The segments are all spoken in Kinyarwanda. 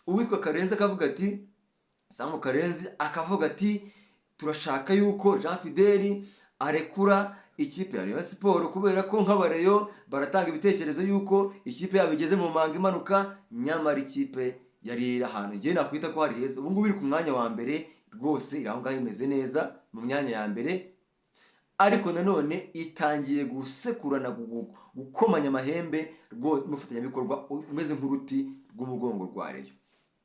uwitwa Karenzi akavuga ati Samu Karenzi akavuga ati turashaka yuko Jean Fidel arekura ikipe ya Rayon Sport kubera ko nk'abareyo baratanga ibitekerezo yuko ikipe yabo igeze mu manga imanuka, nyamara ikipe yari ahantu ngiye nakwita ko hari heza. Ubu ngubu iri ku mwanya wa mbere rwose, iraho ngaho imeze neza mu myanya ya mbere, ariko nanone itangiye gusekurana gukomanya amahembe rwose, umufatanyabikorwa umeze nk'uruti rw'umugongo rwa Rayon.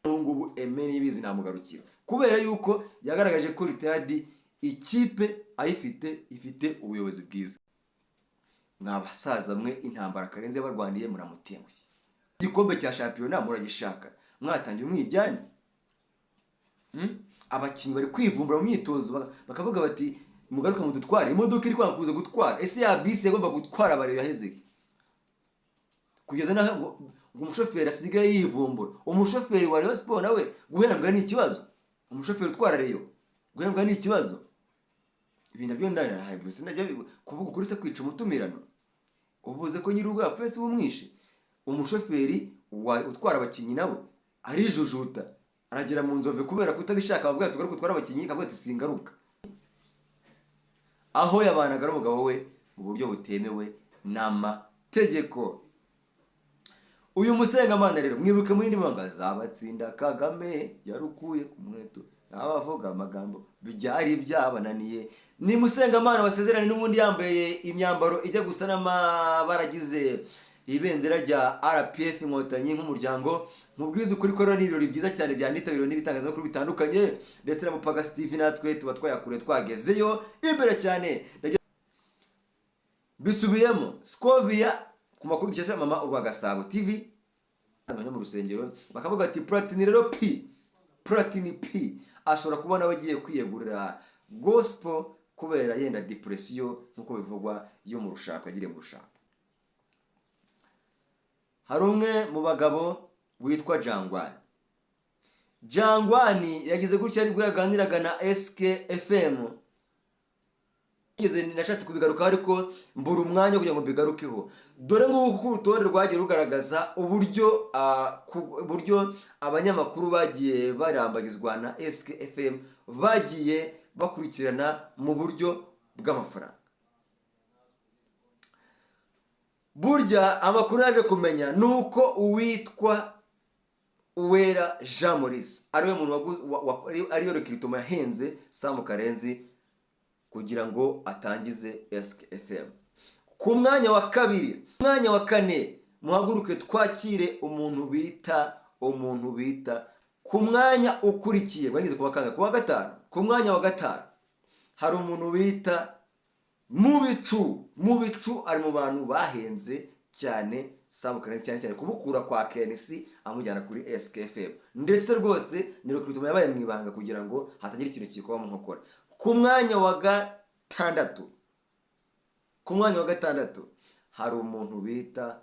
Ubu ngubu Aime Niyibizi namugarukira kubera yuko yagaragaje ko Ritadi ikipe ayifite ifite ubuyobozi bwiza. Mwabasaza mwe intambara Karenzi yabarwaniye muramutengushye. Igikombe cya shampiyona muragishaka, mwatangiye umwijyane. Abakinnyi bari kwivumbura mu myitozo bakavuga bati mugaruka mu dutware, imodoka iri kwakuza gutwara. Ese ya bisi yagomba gutwara abareyo yaheze kugeza naho ngo umushoferi asigaye yivumbura. Umushoferi wa Rayon Sport nawe guhembwa ni ikibazo. Umushoferi utwara Rayon guhembwa ni ikibazo. Ibintu byo ndahayibuse najya kuvuga kuri se kwica umutumirano. Uvuze ko nyirugo yapfese ubumwishe. Umushoferi utwara abakinnyi nawe arijujuta, aragera mu nzove kubera kutabishaka, bavuga ati tugaruka utwara abakinnyi, akavuga ati singaruka. Aho yabanaga n'umugabo we mu buryo butemewe n'amategeko. Uyu Musengamana rero mwibuke muri ndimanga zabatsinda Kagame yarukuye ku mweto, abavuga amagambo byari byabananiye. Ni Musengamana wasezeranye n'ubundi yambaye imyambaro ijya gusa n'amabaragize ibendera rya RPF Inkotanyi nk'umuryango. Mubwiza ukuri ko ni ibirori byiza cyane byanitabiriwe n'ibitangazamakuru bitandukanye, ndetse na Mupaga Steve natwe tuba twayakure twagezeyo imbere cyane. Bisubiyemo Scovia ku makuru dukesha mama urwa Gasabo TV abanya mu rusengero bakavuga ati Platini P ashobora kubona abagiye kwiyegurira gospel kubera yenda depression nkuko bivugwa yo mu rushako agire mu rushako. Hari umwe mu bagabo witwa Jangwani yagize gutya aribwo yaganiraga na SKFM. Nashatse kubigaruka ariko mbura umwanya kugira ngo bigarukeho. Dore nk'uko urutonde rwagiye rugaragaza uburyo abanyamakuru bagiye barambagizwa na SKFM bagiye bakurikirana mu buryo bw'amafaranga. Burya amakuru yaje kumenya nuko uwitwa Uwera Jean Maurice ariwe muntu ariyo rekritoma yahenze Samu Karenzi kugira ngo atangize SKFM. Ku mwanya wa kabiri, mwanya wa kane muhaguruke twakire umuntu bita ku mwanya ukurikiye bagize kuwa kanga kuwa gatanu. Ku mwanya wa gatanu hari umuntu bita Mubicu ari mu bantu bahenze cyane Samu Karenzi cyane kubukura kwa KNC amujyana kuri SKFM, ndetse rwose ni recruitment yabaye mu ibanga kugira ngo hatagira ikintu kikoba mu nkokora. Ku mwanya wa gatandatu hari umuntu bita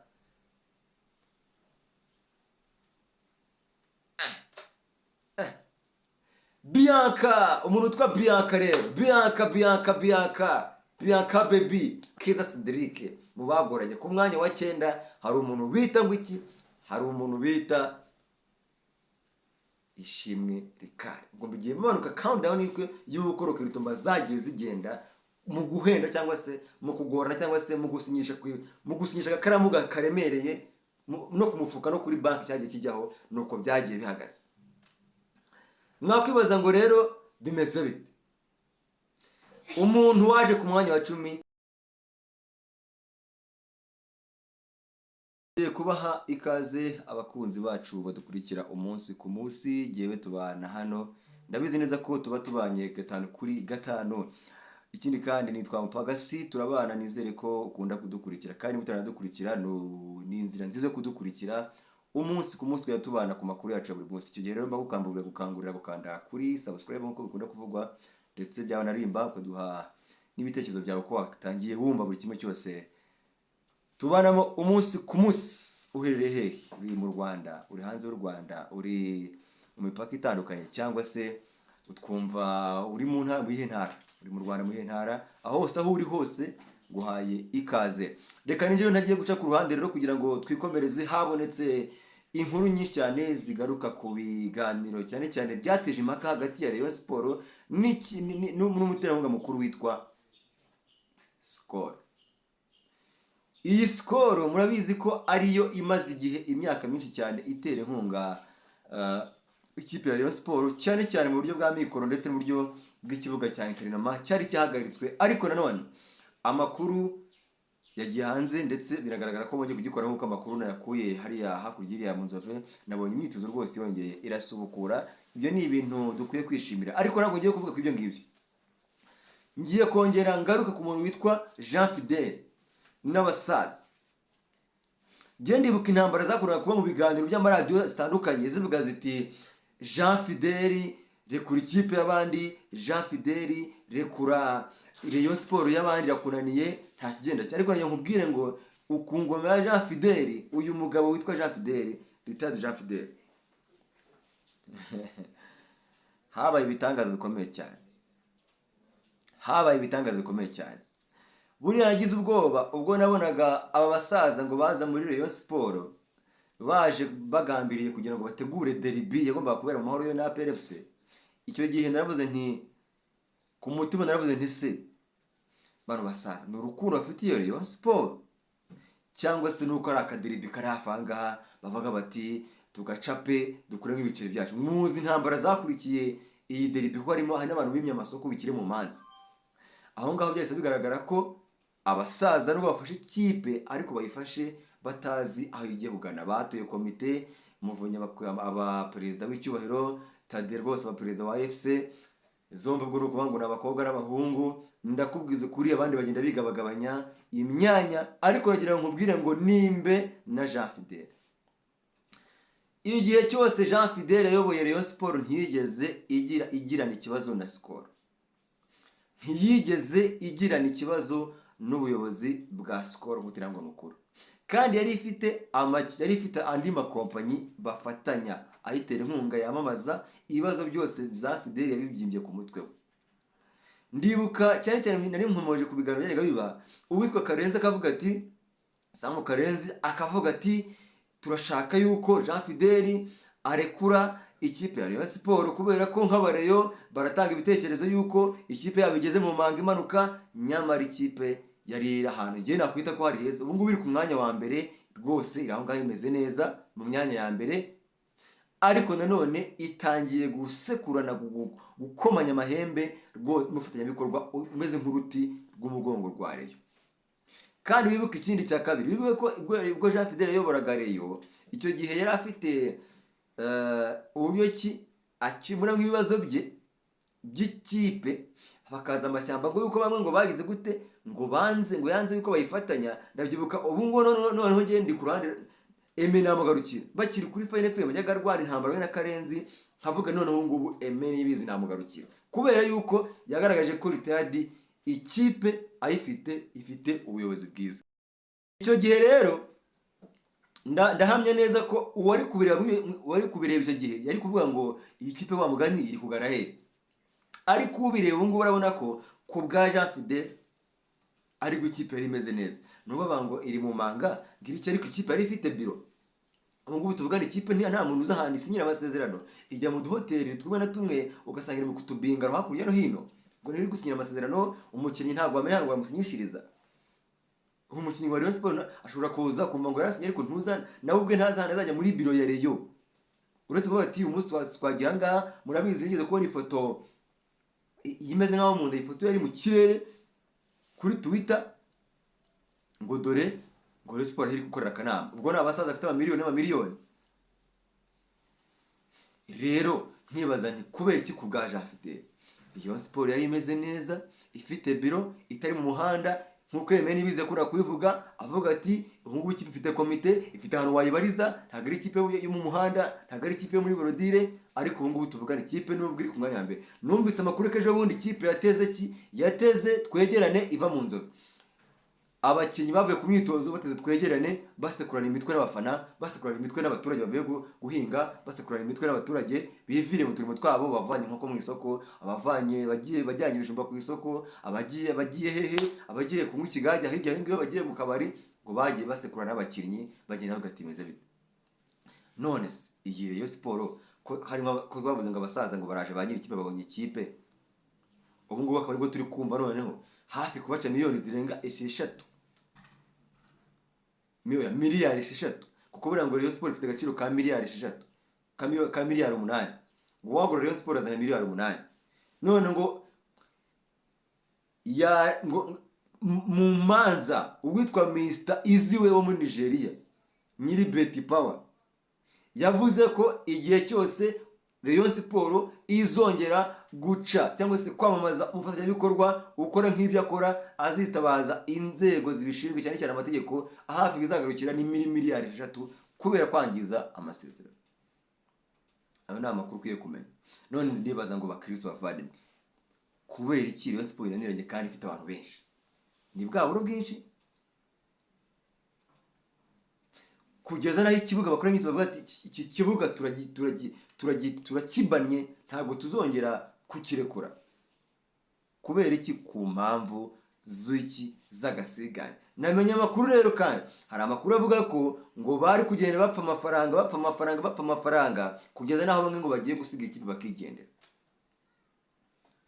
Bianca, umuntu utwa Bianca rero Bianca baby Keza Cedric mu bagoranye. Ku mwanya wa 9 hari umuntu bita ngwiki, hari umuntu bita Ishimwe Rikari. Ngo bigiye bimanuka countdown y'uko recruitment zagiye zigenda mu guhenda cyangwa se mu kugorana cyangwa se mu gusinyisha akaramu karemereye no kumufuka no kuri banki cyagiye kijyaho, nuko byagiye bihagaze. Mwakwibaza ngo rero bimeze bite? Umuntu waje ku mwanya wa 10 kubaha ikaze abakunzi bacu badukurikira umunsi ku munsi. Jewe tubana hano, ndabizi neza ko tuba tubanye 5 kuri 5. Ikindi kandi nitwa Mupagasi, turabana nizere ko ukunda kudukurikira kandi mutaradukurikira ni inzira nziza kudukurikira umunsi ku munsi twa tubana ku makuru yacu buri munsi. Icyo gihe rero gukangurira gukanda kuri subscribe nkuko bikunda kuvugwa, ndetse byaba narimba kuduha n'ibitekerezo byawe ko watangiye wumva buri kimwe cyose tubanamo umunsi ku munsi. Uherereye hehe? Uri mu Rwanda, uri hanze y'u Rwanda, uri mu mipaka itandukanye, cyangwa se utwumva uri mu ntara, uri mu Rwanda mu ntara, aho hose aho uri hose guhaye ikaze. Reka ninjye ntagiye guca ku ruhande rero kugira ngo twikomereze. Habonetse inkuru nyinshi cyane zigaruka ku biganiro cyane cyane byateje impaka hagati ya Rayon Sport n'umuterankunga mukuru witwa Skol. Iyi Skol murabizi ko ariyo imaze igihe imyaka myinshi cyane itera inkunga ikipe ya Rayon Sport cyane cyane mu buryo bwa mikoro ndetse mu buryo bw'ikibuga cya interinama cyari cyahagaritswe, ariko nanone amakuru yagiye hanze ndetse biragaragara ko bongeye kugikora nk'uko amakuru nayakuye hariya hakurya iriya mu Nzove. Nabonye imyitozo rwose yongeye irasubukura. Ibyo ni ibintu dukwiye kwishimira, ariko ntabwo ngiye kuvuga ku ibyo ngibyo. Ngiye kongera ngaruka ku muntu witwa Jean Fidèle n'abasaza. Ngiye ndibuka intambara zakoraga kuba mu biganiro by'amaradiyo zitandukanye zivuga ziti Jean Fidèle rekura ikipe y'abandi, Jean Fidèle rekura Rayon Sport y'abandi irakunaniye nta kigenda cyane. Ariko nkubwire ngo ukungoma ya Jean Fidèle, uyu mugabo witwa Jean Fidèle, Richard Jean Fidèle habaye ibitangaza bikomeye cyane, habaye ibitangaza bikomeye cyane. Buriya nagize ubwoba ubwo nabonaga aba basaza ngo baza muri Rayon Sport baje bagambiriye kugira ngo bategure derby yagombaga kubera mu mahoro yo na APRFC. Icyo gihe naravuze nti ku mutima naravuze nti se bano basaza ni urukundo bafitiye Rayon Sport cyangwa se nuko ari akaderby kari hafi aha ngaha bavuga bati tugacape dukuremo ibiceri byacu. Muzi intambara zakurikiye iyi derby ko harimo n'abantu bimye amasoko bikire mu manzi. Aho ngaho byahise bigaragara ko abasaza nubwo bafashe ikipe ariko bayifashe batazi aho igiye kugana. Batoye komite Muvunyi, aba perezida w'icyubahiro, Tade rwose aba perezida wa FC, zombi ubwo nukuvuga ngo n'abakobwa n'abahungu. Ndakubwiza kuri abandi bagenda bigabagabanya imyanya, ariko ragira ngo nkubwire ngo nimbe na Jean Fidèle. Igihe cyose Jean Fidèle yayoboye Rayon Sport ntiyigeze igirana ikibazo na Skol, ntiyigeze igirana ikibazo n'ubuyobozi bwa Skol nk'umuterankunga mukuru, kandi yari ifite andi makompanyi bafatanya ayitera inkunga yamamaza. Ibibazo byose Jean Fidèle yabibyimbye ku mutwe we. Ndibuka cyane cyane nari nkomoje ku biganiro byajyaga biba, uwitwa Karenzi akavuga ati Samu Karenzi akavuga ati turashaka yuko Jean Fidèle arekura ikipe ya Rayon Sport kubera ko nk'abareyo baratanga ibitekerezo yuko ikipe yabo igeze mu manga imanuka, nyamara ikipe yari iri ahantu ngiye nakwita ko hari heza. Ubu ngubu iri ku mwanya wa mbere rwose, iri aho ngaho imeze neza mu myanya ya mbere, ariko nanone itangiye gusekurana gukomanya amahembe rwose umufatanyabikorwa umeze nk'uruti rw'umugongo rwa Rayon. Kandi wibuke ikindi cya kabiri, wibuke ko ubwo Jean Fidèle yayoboraga Rayon icyo gihe yari afite uburyo ki akemura ibibazo bye by'ikipe, bakaza amashyamba ngo yuko bamwe ngo bagize gute ngo yanze yuko bayifatanya. Ndabyibuka ubu ngo noneho ngiye ndi ku ruhande Eme namugarukira bakiri kuri Fine FM bajyaga rwara intambara we na Karenzi, nkavuga noneho ngubu Eme nibizi namugarukira kubera yuko yagaragaje ko Retired ikipe ifite ubuyobozi bwiza. Icyo gihe rero ndahamya neza ko uwari kubireba icyo gihe yari kuvuga ngo iyi kipe wa mugani iri kugana he, ariko ubireba ubu ngubu urabona ko ku bwa Jean Fidèle ariko ikipe yari imeze neza. Nubwo bango iri mu manga ngira icyo, ariko ikipe yari ifite biro. Ubu ngubu tuvugana ikipe nta muntu uza ahantu isinyira amasezerano, ijya mu duhoteli tumwe na tumwe ugasanga iri mu kutubinga hakurya no hino ngo ntiri gusinyira amasezerano. Umukinnyi ntabwo amenya ngo bamusinyishiriza. Umukinnyi wa Rayon Sport ashobora kuza kumva ngo yarasinye ariko ntuza nawe ubwe ntazahana azajya muri biro ya Rayon. Uretse kuvuga ati uyu munsi twagiye ahangaha, murabizi nigeze kubona ifoto imeze nk'aho umuntu ifoto yari mu kirere kuri Twitter ngo dore ngo Rayon Sport iri gukorera akanama. Ubwo ni abasaza afite amamiliyoni. Rero nkibaza nti kubera iki ku bwa Jean Fidèle Rayon Sport yari imeze neza, ifite biro, itari mu muhanda nkuko Yemeni bize kura kubivuga, avuga ati ubu ngubu ikipe ifite komite, ifite ahantu wayibariza, ntabwo ari ikipe yo mu muhanda, ntabwo ari ikipe yo muri Borodire. Ariko ubu ngubu tuvugana ikipe nubwo iri ku mwanya wa mbere. Numvise amakuru ko ejo bundi ikipe yateze twegerane iva mu Nzove. Abakinnyi bavuye ku myitozo bateze twegerane, basekurana imitwe n'abafana, basekurana imitwe n'abaturage bavuye guhinga, basekurana imitwe n'abaturage bivire mu turimo twabo, bavanye inkoko mu isoko, bajyanye ibijumba ku isoko, abagiye hehe, abagiye kunywa ikigage hirya y'ingiyo, bagiye mu kabari, ngo bagiye basekurana n'abakinnyi bagenda bagatimeze bite. none se iyi Rayon Sport ko harimo ko bavuze ngo abasaza ngo baraje ba nyiri ikipe babonye ikipe, ubu ngubu akaba aribwo turi kumva noneho hafi kubaca miliyoni zirenga 6, miliyari 6, kuko buriya ngo Rayon Sport ifite agaciro ka miliyari 6, ka miliyari 8, ngo wagura Rayon Sport azana miliyari 8, none ngo mu manza uwitwa Mr Iziwe wo muri Nigeria nyiri Betty Power yavuze ko igihe cyose Rayon Sport izongera guca cyangwa se kwamamaza umufatanyabikorwa ukora nk'ibyo akora, azitabaza inzego zibishinzwe cyane cyane amategeko, hafi bizagarukira ni miliyari 6 kubera kwangiza amasezerano. Ayo ni amakuru ukwiye kumenya. None ndibaza ngo bakristo bavandimwe, kubera iki Rayon Sport inaniranye kandi ifite abantu benshi? Ni bwaburo bwinshi kugeza naho ikibuga bakora imyitozo bavuga ati iki kibuga turakibanye ntabwo tuzongera kukirekura. Kubera iki? Ku mpamvu z'agasigane. Namenye amakuru rero, kandi hari amakuru avuga ko ngo bari kugenda bapfa amafaranga kugeza naho bamwe ngo bagiye gusiga ikipe bakigendera,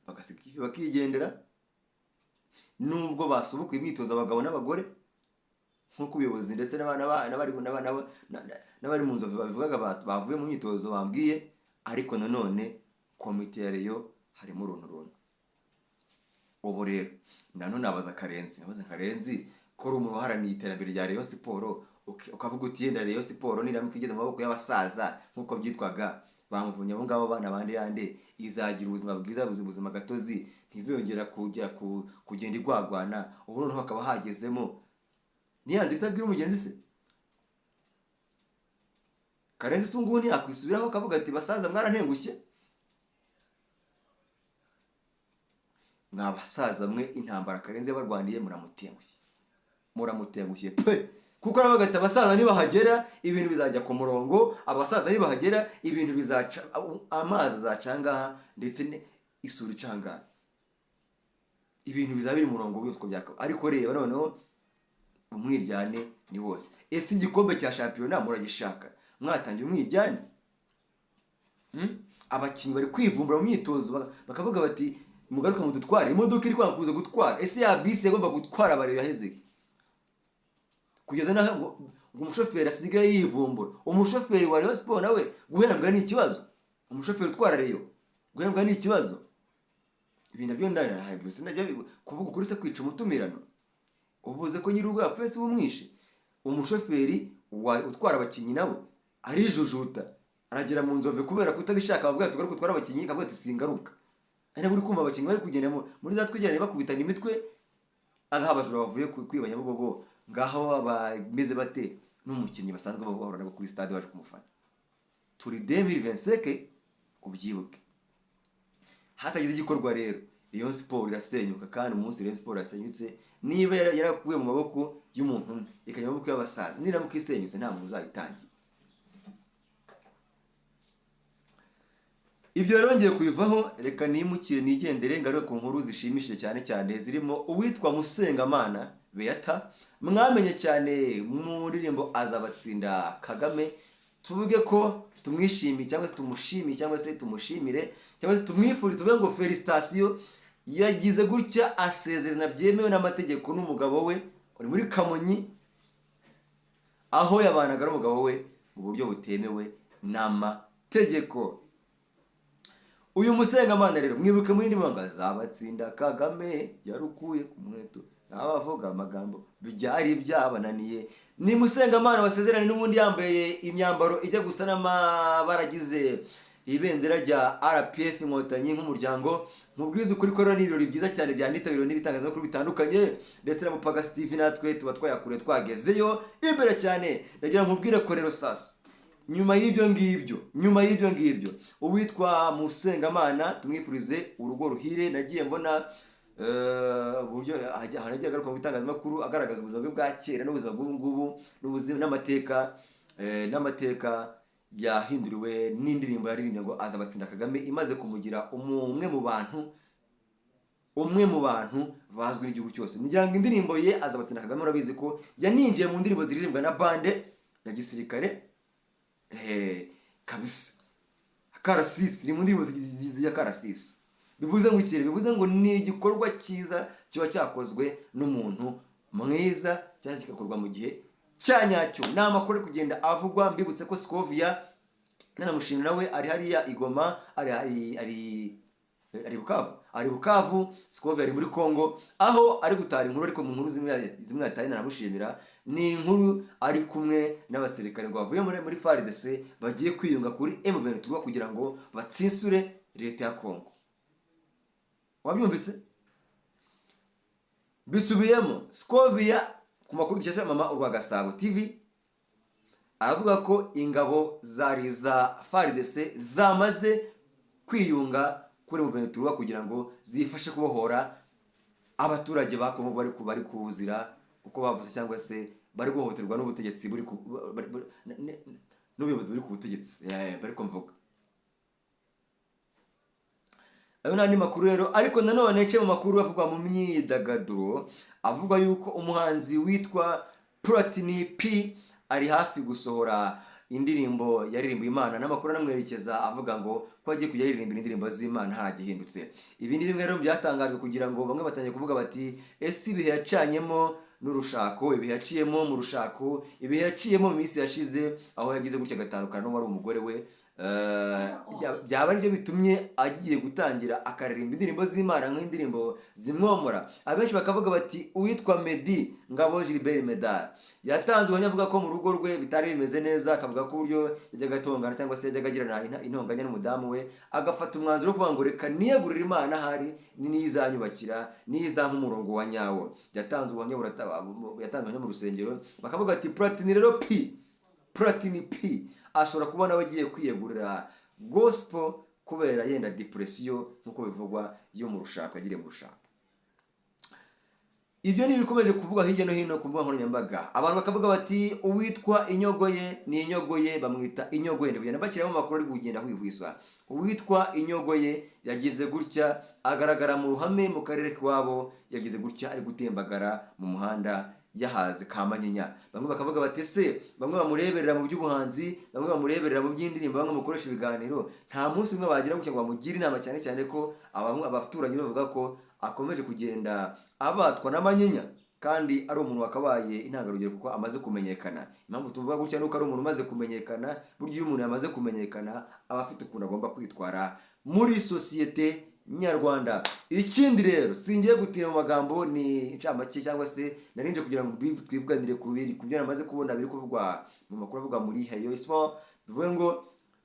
bagasiga ikipe bakigendera, nubwo basubukuye imyitozo abagabo n'abagore nk'uko ubuyobozi ndetse n'abari mu nzovu babivugaga bavuye mu myitozo bambwiye. Ariko nanone komite ya Rayon harimo runtu. Ubu rero nanone nabaza Karenzi ko ari umuntu uharaniye iterambere rya Rayon Sport, ukavuga uti yenda Rayon Sport niramuka igeze mu maboko y'abasaza nk'uko byitwaga bamuvunye abo ngabo bana bandi yande, izagira ubuzima bwiza, ubuzima gatozi, ntizongera kugenda igwagwana. Ubu noneho hakaba hagezemo niyandi itabwira umugenzi se. Karenzi se ngubu ntiyakwisubiraho akavuga ati basaza mwarantengushye, mwabasaza mwe intambara Karenzi yabarwaniye muramutengushye pe, kuko aravuga ati abasaza nibahagera ibintu bizajya ku murongo, abasaza nibahagera ibintu bizaca, amazi azacanga ndetse isuri icangana, ibintu bizabiri mu murongo w'uko byaka. Ariko reba noneho umwiryane ni wose. Ese igikombe cya shampiyona muragishaka, mwatangiye umwiryane? Abakinnyi bari kwivumbura mu myitozo bakavuga bati mugaruka mu dutware, imodoka iri kwakuza gutwara. Ese ya bisi yagomba gutwara abarebe yaheze kugeza naho ngo umushoferi asigaye yivumbura. Umushoferi wa Rayon Sport nawe guhembwa ni ikibazo, umushoferi utwara Rayon guhembwa ni ikibazo. Ibintu byo ndahayibuse najya kuvuga kuri se kwica umutumirano. Uvuze ko nyiri urwa fese umwishe. Umushoferi utwara abakinnyi nawe arijujuta, aragera mu nzove kubera kutabishaka, bavuga ati tugaruka twara abakinnyi, kavuga ati singaruka. Ari buri kumva abakinnyi bari kugenda muri za twegeranye bakubitana imitwe, abajura bavuye kwiba Nyabugogo ngaho bameze bate n'umukinnyi basanzwe bahora nabo kuri stade baje kumufana. Turi 2025 ubyibuke. Hatagize igikorwa rero Rayon Sport irasenyuka, kandi umunsi Rayon Sport yasenyutse niba yarakuye mu maboko y'umuntu ikajya mu maboko y'abasaza, niramuka isenyutse nta muntu uzayitangira. Ibyo rero ngiye kubivaho, reka nimukire nigendere ngaruke ku nkuru zishimishije cyane cyane zirimo uwitwa Musengamana Beata, mwamenye cyane mu ndirimbo Azabatsinda Kagame. Tuvuge ko tumwishimiye cyangwa se tumushimiye cyangwa se tumushimire cyangwa se tumwifurize, tuvuge ngo felicitation, yagize gutya asezerana byemewe n'amategeko n'umugabo we uri muri Kamonyi, aho yabanaga n'umugabo we mu buryo butemewe n'amategeko. Uyu Musengamana rero mwibuke muri ndimo ngo Azabatsinda Kagame yarukuye ku mweto n'abavuga amagambo byari byabananiye. Ni Musengamana wasezeranye n'ubundi yambaye imyambaro ijya gusa n'amabaragize ibendera rya RPF Inkotanyi nk'umuryango. Mubwiza ukuri ko ni ibirori byiza cyane byanitabiriwe n'ibitangazamakuru bitandukanye, ndetse na Mupagasi TV natwe tuba twayakure twagezeyo imbere cyane. Ndagira nkubwire ko rero sasa nyuma y'ibyo ngibyo uwitwa Musengamana tumwifurize urugo ruhire. Nagiye mbona uburyo hanagiye agaruka mu bitangazamakuru agaragaza ubuzima bwe bwa kera n'ubuzima bw'ubu ngubu n'amateka yahinduriwe n'indirimbo yaririmbye ngo Azabatsinda Kagame, imaze kumugira umwe mu bantu bazwi n'igihugu cyose. Ngira ngo indirimbo ye Azabatsinda Kagame urabizi ko yaninjiye mu ndirimbo ziririmbwa na bande ya gisirikare kabisa. Karasisi iri mu ndirimbo ya Karasisi. Bivuze ngo ikirere, bivuze ngo ni igikorwa cyiza kiba cyakozwe n'umuntu mwiza cyangwa kigakorwa mu gihe cya nyacyo. Ni amakuru kugenda avugwa. Mbibutse ko Scovia nanamushimira nawe ari hariya Igoma, ari Bukavu. Scovia ari muri Congo aho ari gutara inkuru, ariko mu nkuru zimwe yataye nanamushimira. Ni inkuru ari kumwe n'abasirikare ngo bavuye muri FARDC bagiye kwiyunga kuri M23 kugira ngo batsinsure leta ya Congo. Wabyumvise? Bisubiyemo Scovia ku makuru dukesha Mama Urwa Gasabo TV avuga ko ingabo za FARDC zamaze kwiyunga kuri M23 kugira ngo zifashe kubohora abaturage ba Congo bari kuzira uko bavuze cyangwa se bari guhohoterwa n'ubutegetsi n'ubuyobozi buri ku butegetsi bari kumvuga. Ayo nandi makuru rero, ariko nanone cyo mu makuru avugwa mu myidagaduro avuga yuko umuhanzi witwa Platini P ari hafi gusohora indirimbo yaririmba Imana, n'amakuru anamwerekeza avuga ngo ko agiye kujya yiririmba indirimbo z'Imana haragihindutse. Ibi ni bimwe rero byatangajwe kugira ngo bamwe batangiye kuvuga bati ese ibihe yacanyemo n'urushako, ibihe yaciyemo mu rushako, ibihe yaciyemo mu minsi yashize aho yagize gutya gatandukana n'uwari umugore we, byaba aribyo bitumye agiye gutangira akaririmba indirimbo z'Imana nk'indirimbo zimwomora. Abenshi bakavuga bati uwitwa Meddy Ngabo Gilbert Medal yatanze ubuhamya avuga ko mu rugo rwe bitari bimeze neza, akavuga ko uburyo yajyaga atongana cyangwa se yajyaga agirana intonganya n'umudamu we, agafata umwanzuro wo kuvuga ngo reka niyegurire Imana ahari n'izanyubakira n'izampa umurongo wa nyawo. Yatanze ubuhamya mu rusengero, bakavuga ati Platini P ashobora kubona abagiye kwiyegurira gospel kubera yenda depression nkuko bivugwa yo mu rushako, agire mu rushako. Ibyo ni bikomeje kuvuga hirya no hino ku mbuga nkoranyambaga. Abantu bakavuga bati uwitwa Inyogoye ni Inyogoye, bamwita Inyogoye, ndikugenda bakiramo amakuru ari kugenda hwihwiswa. Uwitwa Inyogoye yagize gutya agaragara mu ruhame mu karere kwabo, yagize gutya ari gutembagara mu muhanda yahaze Kamanyinya. Bamwe bakavuga bati se bamwe bamureberera mu by'ubuhanzi, bamwe bamureberera mu by'indirimbo, bamwe mukoresha ibiganiro, nta munsi umwe bagira gutya ngo bamugire inama, cyane cyane ko abaturanyi bavuga ko akomeje kugenda abatwa n'amanyinya kandi ari umuntu wakabaye intangarugero kuko amaze kumenyekana. Impamvu tuvuga gutya nuko ari umuntu umaze kumenyekana. Buryo iyo umuntu yamaze kumenyekana aba afite ukuntu agomba kwitwara muri sosiyete nyarwanda. Ikindi rero singiye gutinda mu magambo, ni incamake cyangwa se narinje kugira ngo twivuganire ku byo namaze kubona biri kuvugwa mu makuru avuga muri Hayo Sport, bivuga ngo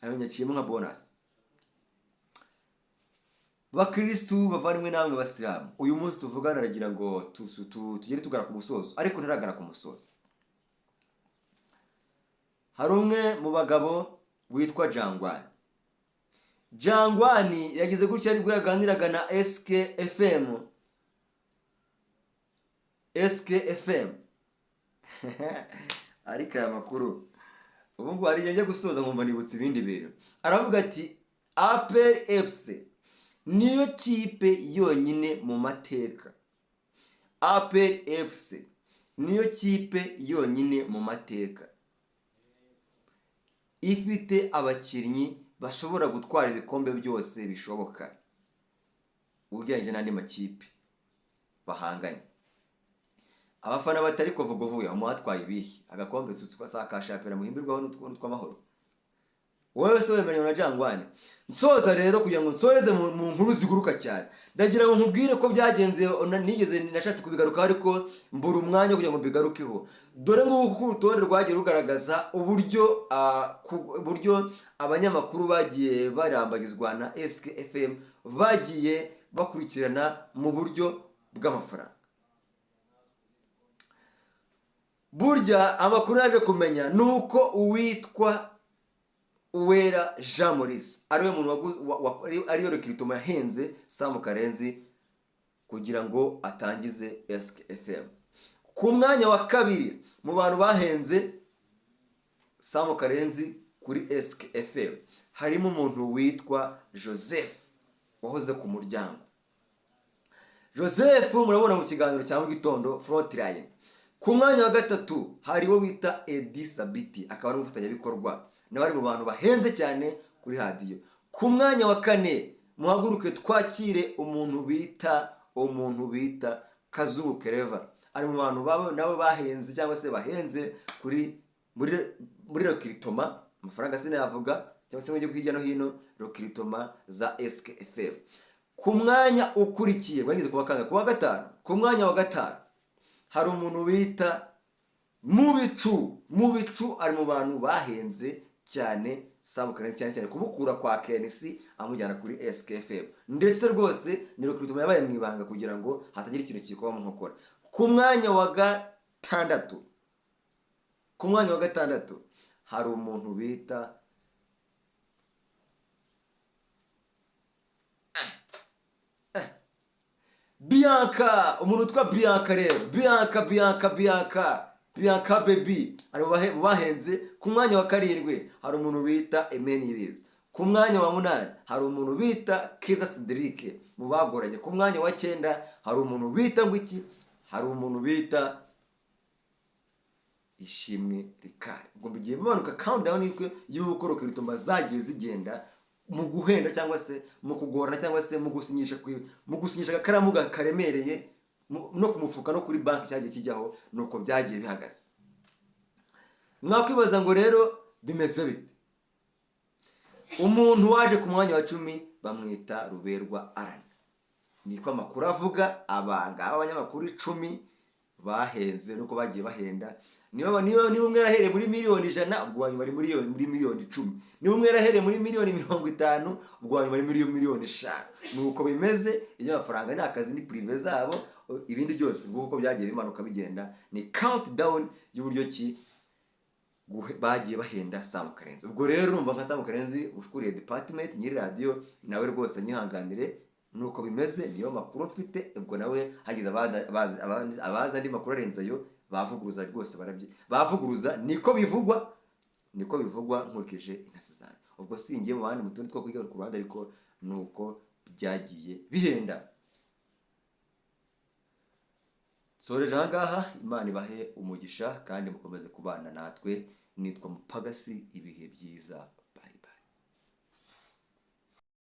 abanyakiyemo nka bonus. Bakristu bavandimwe namwe basilamu, uyu munsi tuvugana aragira ngo tugere tugara ku musozo, ariko ntaragara ku musozo. Hari umwe mu bagabo witwa Jangwani yagize gutya aribwo yaganiraga na SKFM. Ariko aya makuru ubu ngo ari njye gusoza nkumva nibutse ibindi bintu. Aravuga ati APR FC niyo kipe yonyine mu mateka. APR FC niyo kipe yonyine mu mateka ifite abakinnyi bashobora gutwara ibikombe byose bishoboka ugereranyije n'andi makipe bahanganye. Abafana batari kuvuga uvuye mu hatwaye ibihe agakombe ka shampiyona muhimbirwaho n'utw'amahoro. Wowe se wemerewe na Jangwani. Nsoza rero kugira ngo nsoreze mu nkuru ziguruka cyane, ndagira ngo nkubwire ko byagenze, nigeze nashatse kubigaruka ariko mbura umwanya kugira ngo bigarukeho. Dore nguko urutonde rwagiye rugaragaza uburyo abanyamakuru bagiye barambagizwa na SKFM bagiye bakurikirana mu buryo bw'amafaranga. Burya amakuru yaje kumenya nuko uwitwa Uwera Jean Maurice ariwe muntu ariyo rekritoma yahenze Sam Karenzi kugira ngo atangize SKFM. Ku mwanya wa kabiri mu bantu bahenze Sam Karenzi kuri SKFM harimo umuntu witwa Joseph wahoze ku muryango. Joseph murabona mu kiganiro cya mu gitondo Frontline. Ku mwanya wa gatatu hariho bita Edi Sabiti akaba ari umufatanyabikorwa nawe ari mu bantu bahenze cyane kuri radiyo. Ku mwanya wa kane muhaguruke twakire umuntu bita Kazungu Kereva, ari mu bantu nabo bahenze cyangwa se bahenze muri rokiritoma, amafaranga sinayavuga cyangwa se mu gihugu hirya no hino, rokiritoma za SKFM. Ku mwanya ukurikiye bageze ku wa gatanu, ku mwanya wa gatanu hari umuntu bita Mubicu, ari mu bantu bahenze cyane Sam Karenzi, cyane kumukura kwa KNC amujyana kuri SKFM, ndetse rwose ni rokiritoma yabaye mu ibanga kugira ngo hatagira ikintu kikuba mu nkokora. Ku mwanya wa gatandatu hari umuntu bita Bianca, umuntu utwa Bianca rero, Bianca baby, ari bahenze. Ku mwanya wa karindwi hari umuntu bita Emenibizi. Ku mwanya wa 8 hari umuntu bita Kiza Cedric mu bagoranye. Ku mwanya wa 9 hari umuntu bita hari umuntu bita Ishimwe Rikari. Ubwo bigiye bimanuka countdown y'uko rokiritoma zagiye zigenda mu guhenda cyangwa se mu kugorana cyangwa se mu gusinyisha agakaramu karemereye no ku mufuka no kuri banki cyagiye kijyaho, nuko byagiye bihagaze. Mwakwibaza ngo rero bimeze bite? Umuntu waje ku mwanya wa 10 bamwita Ruberwa Alan, niko amakuru avuga. Abanyamakuru 10 bahenze nuko bagiye bahenda. Niba umwe yarahereye muri miliyoni 100, ubwo wanyu bari muri miliyoni 10. Niba umwe yarahereye muri miliyoni 50, ubwo wanyu bari muri miliyoni 5. Nuko bimeze. Iyo amafaranga ni akazi, ni prive zabo, ibindi byose nguko byagiye bimanuka bigenda. Ni countdown y'uburyo ki bagiye bahenda Sam Karenzi. Ubwo rero urumva nka Sam Karenzi ukuriye department nyiri radio, nawe rwose nyihanganire, nuko bimeze. Niyo makuru mfite. Ubwo nawe hagize abaza andi makuru arenzayo bavuguruza rwose, bavuguruza, niko bivugwa nkurikije intasi zanjye. Ubwo singiye mu bandi mutundi two kwiga ku Rwanda, ariko nuko byagiye bihenda. Soreje ahangaha, Imana ibahe umugisha kandi mukomeze kubana natwe. Nitwa Mupagasi, ibihe byiza.